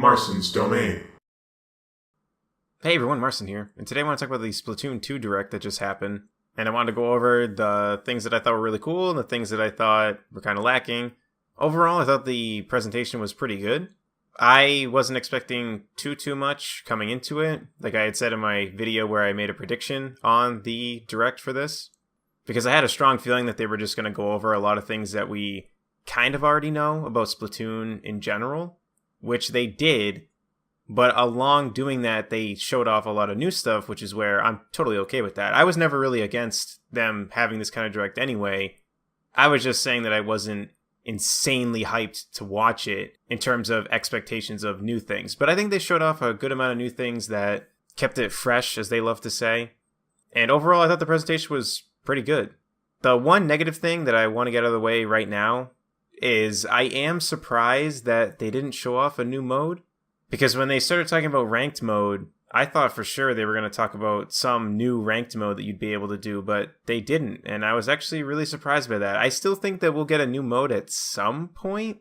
Marston's Domain. Hey everyone, Marson here, and today I want to talk about the Splatoon 2 Direct that just happened, and I wanted to go over the things that I thought were really cool and the things that I thought were kind of lacking. Overall, I thought the presentation was pretty good. I wasn't expecting too much coming into it, like I had said in my video where I made a prediction on the Direct for this, because I had a strong feeling that they were just going to go over a lot of things that we kind of already know about Splatoon in general, which they did. But along doing that, they showed off a lot of new stuff, which is where I'm totally okay with that. I was never really against them having this kind of Direct anyway. I was just saying that I wasn't insanely hyped to watch it in terms of expectations of new things. But I think they showed off a good amount of new things that kept it fresh, as they love to say. And overall, I thought the presentation was pretty good. The one negative thing that I want to get out of the way right now is I am surprised that they didn't show off a new mode. Because when they started talking about ranked mode, I thought for sure they were going to talk about some new ranked mode that you'd be able to do, but they didn't, and I was actually really surprised by that. I still think that we'll get a new mode at some point,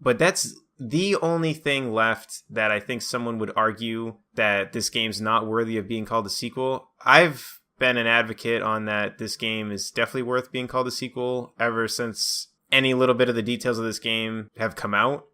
but that's the only thing left that I think someone would argue that this game's not worthy of being called a sequel. I've been an advocate on that this game is definitely worth being called a sequel ever since any little bit of the details of this game have come out.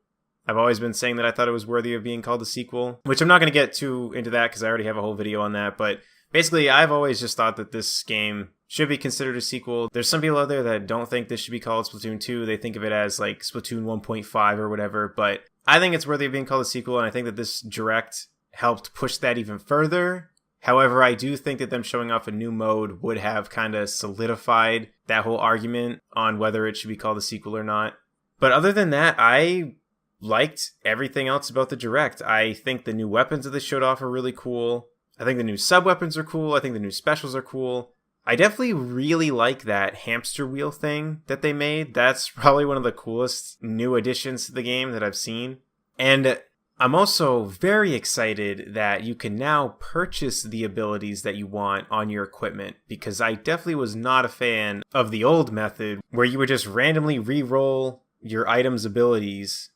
I've always been saying that I thought it was worthy of being called a sequel, which I'm not going to get too into that because I already have a whole video on that. But basically, I've always just thought that this game should be considered a sequel. There's some people out there that don't think this should be called Splatoon 2. They think of it as like Splatoon 1.5 or whatever. But I think it's worthy of being called a sequel, and I think that this Direct helped push that even further. However, I do think that them showing off a new mode would have kind of solidified that whole argument on whether it should be called a sequel or not. But other than that, I liked everything else about the Direct. I think the new weapons that they showed off are really cool. I think the new sub-weapons are cool. I think the new specials are cool. I definitely really like that hamster wheel thing that they made. That's probably one of the coolest new additions to the game that I've seen. And I'm also very excited that you can now purchase the abilities that you want on your equipment, because I definitely was not a fan of the old method where you would just randomly re-roll your item's abilities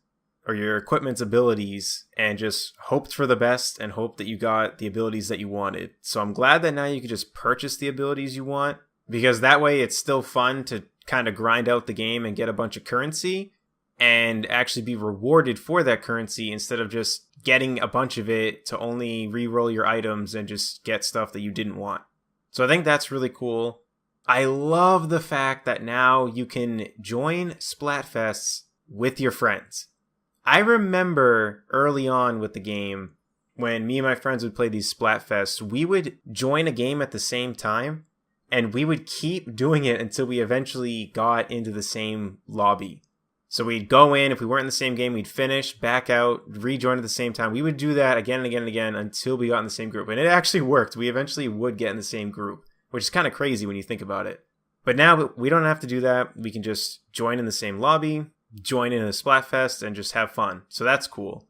or your equipment's abilities and just hoped for the best and hoped that you got the abilities that you wanted. So I'm glad that now you can just purchase the abilities you want, because that way it's still fun to kind of grind out the game and get a bunch of currency and actually be rewarded for that currency instead of just getting a bunch of it to only re-roll your items and just get stuff that you didn't want. So I think that's really cool. I love the fact that now you can join Splatfests with your friends. I remember early on with the game, when me and my friends would play these Splatfests, we would join a game at the same time, and we would keep doing it until we eventually got into the same lobby. So we'd go in, if we weren't in the same game, we'd finish, back out, rejoin at the same time. We would do that again and again and again until we got in the same group. And it actually worked. We eventually would get in the same group, which is kind of crazy when you think about it. But now we don't have to do that. We can just join in the same lobby, join in a Splatfest, and just have fun. So that's cool.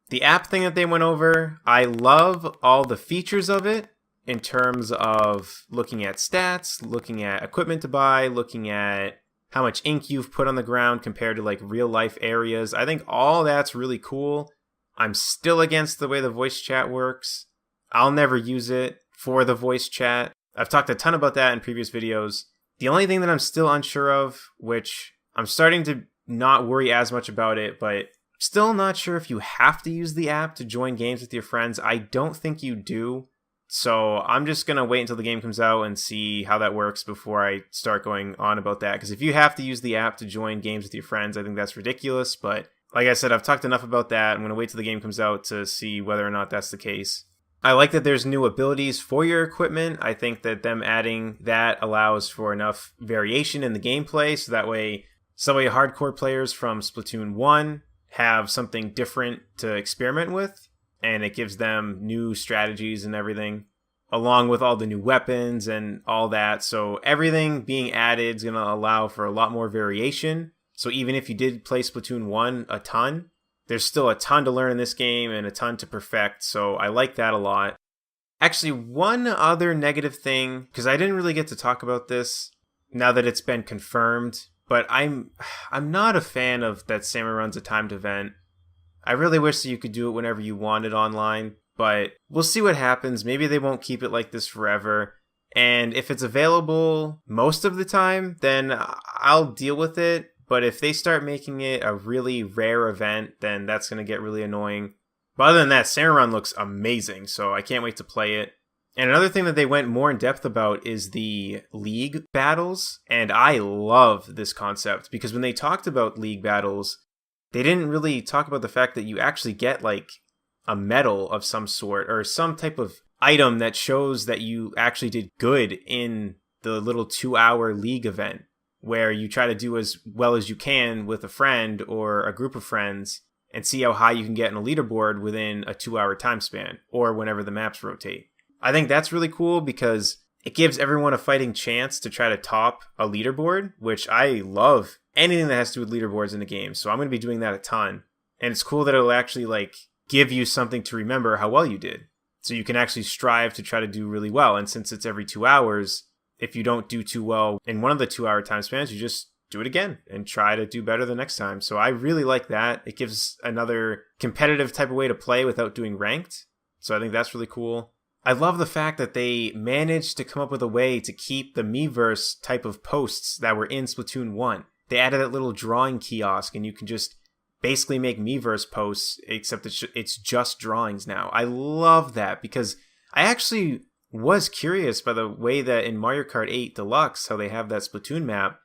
The app thing that they went over, I love all the features of it in terms of looking at stats, looking at equipment to buy, looking at how much ink you've put on the ground compared to like real life areas. I think all that's really cool. I'm still against the way the voice chat works. I'll never use it for the voice chat. I've talked a ton about that in previous videos. The only thing that I'm still unsure of, which I'm starting to not worry as much about it, but still not sure if you have to use the app to join games with your friends. I don't think you do. So I'm just going to wait until the game comes out and see how that works before I start going on about that. Because if you have to use the app to join games with your friends, I think that's ridiculous. But like I said, I've talked enough about that. I'm going to wait till the game comes out to see whether or not that's the case. I like that there's new abilities for your equipment. I think that them adding that allows for enough variation in the gameplay. So that way, some of your hardcore players from Splatoon 1 have something different to experiment with, and it gives them new strategies and everything, along with all the new weapons and all that. So everything being added is going to allow for a lot more variation. So even if you did play Splatoon 1 a ton, there's still a ton to learn in this game and a ton to perfect. So I like that a lot. Actually, one other negative thing, because I didn't really get to talk about this now that it's been confirmed, but I'm not a fan of that Salmon Run's a timed event. I really wish that you could do it whenever you wanted online, but we'll see what happens. Maybe they won't keep it like this forever. And if it's available most of the time, then I'll deal with it. But if they start making it a really rare event, then that's going to get really annoying. But other than that, Salmon looks amazing, so I can't wait to play it. And another thing that they went more in depth about is the league battles. And I love this concept because when they talked about league battles, they didn't really talk about the fact that you actually get like a medal of some sort or some type of item that shows that you actually did good in the little 2-hour league event where you try to do as well as you can with a friend or a group of friends and see how high you can get in a leaderboard within a 2-hour time span or whenever the maps rotate. I think that's really cool because it gives everyone a fighting chance to try to top a leaderboard, which I love anything that has to do with leaderboards in the game. So I'm going to be doing that a ton. And it's cool that it'll actually like give you something to remember how well you did. So you can actually strive to try to do really well. And since it's every 2 hours, if you don't do too well in one of the 2-hour time spans, you just do it again and try to do better the next time. So I really like that. It gives another competitive type of way to play without doing ranked. So I think that's really cool. I love the fact that they managed to come up with a way to keep the Miiverse type of posts that were in Splatoon 1. They added that little drawing kiosk and you can just basically make Miiverse posts, except it's just drawings now. I love that because I actually was curious by the way that in Mario Kart 8 Deluxe, how they have that Splatoon map,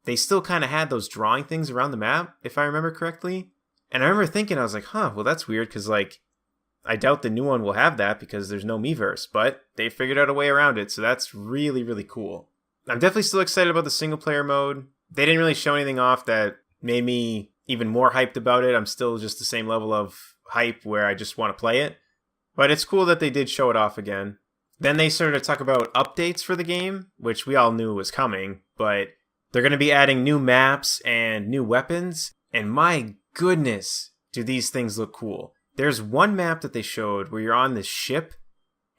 they still kind of had those drawing things around the map, if I remember correctly. And I remember thinking, I was like, well, that's weird because like, I doubt the new one will have that because there's no Miiverse, but they figured out a way around it, so that's really, really cool. I'm definitely still excited about the single-player mode. They didn't really show anything off that made me even more hyped about it. I'm still just the same level of hype where I just want to play it. But it's cool that they did show it off again. Then they started to talk about updates for the game, which we all knew was coming, but they're going to be adding new maps and new weapons, and my goodness, do these things look cool. There's one map that they showed where you're on this ship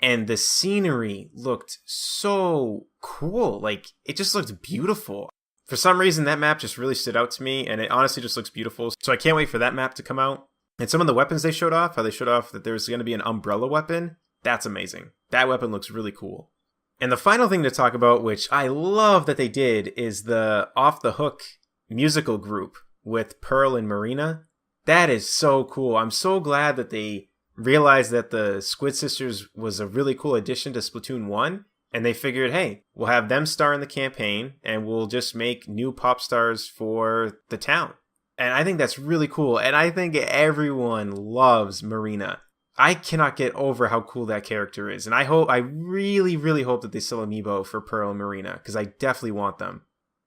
and the scenery looked so cool. Like, it just looked beautiful. For some reason, that map just really stood out to me and it honestly just looks beautiful. So I can't wait for that map to come out. And some of the weapons they showed off, how they showed off that there's going to be an umbrella weapon, that's amazing. That weapon looks really cool. And the final thing to talk about, which I love that they did, is the Off the Hook musical group with Pearl and Marina. That is so cool. I'm so glad that they realized that the Squid Sisters was a really cool addition to Splatoon 1. And they figured, hey, we'll have them star in the campaign and we'll just make new pop stars for the town. And I think that's really cool. And I think everyone loves Marina. I cannot get over how cool that character is. And I really, really hope that they sell Amiibo for Pearl and Marina because I definitely want them.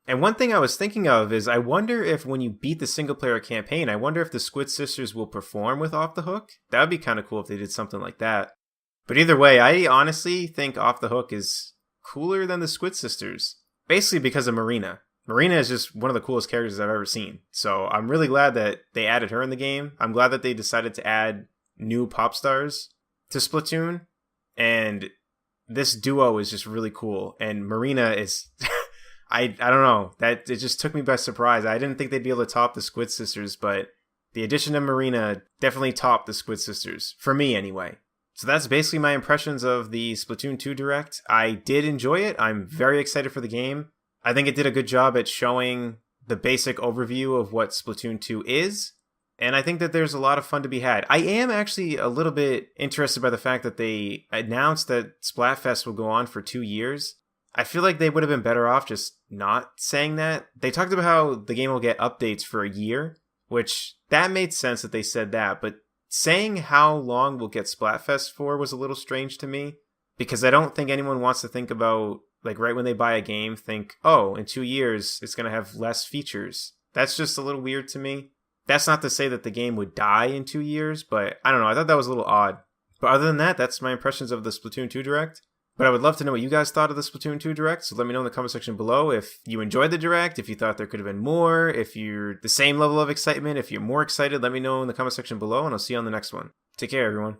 And one thing I was thinking of is I wonder if when you beat the single player campaign, I wonder if the Squid Sisters will perform with Off the Hook. That would be kind of cool if they did something like that. But either way, I honestly think Off the Hook is cooler than the Squid Sisters. Basically because of Marina. Marina is just one of the coolest characters I've ever seen. So I'm really glad that they added her in the game. I'm glad that they decided to add new pop stars to Splatoon. And this duo is just really cool. And Marina is... I don't know. That it just took me by surprise. I didn't think they'd be able to top the Squid Sisters, but the addition of Marina definitely topped the Squid Sisters. For me, anyway. So that's basically my impressions of the Splatoon 2 Direct. I did enjoy it. I'm very excited for the game. I think it did a good job at showing the basic overview of what Splatoon 2 is. And I think that there's a lot of fun to be had. I am actually a little bit interested by the fact that they announced that Splatfest will go on for 2 years. I feel like they would have been better off just not saying that. They talked about how the game will get updates for a year, which that made sense that they said that, but saying how long we'll get Splatfest for was a little strange to me, because I don't think anyone wants to think about, like, right when they buy a game, think, oh, in 2 years, it's going to have less features. That's just a little weird to me. That's not to say that the game would die in 2 years, but I don't know, I thought that was a little odd. But other than that, that's my impressions of the Splatoon 2 Direct. But I would love to know what you guys thought of the Splatoon 2 Direct, so let me know in the comment section below if you enjoyed the Direct, if you thought there could have been more, if you're the same level of excitement, if you're more excited, let me know in the comment section below, and I'll see you on the next one. Take care, everyone.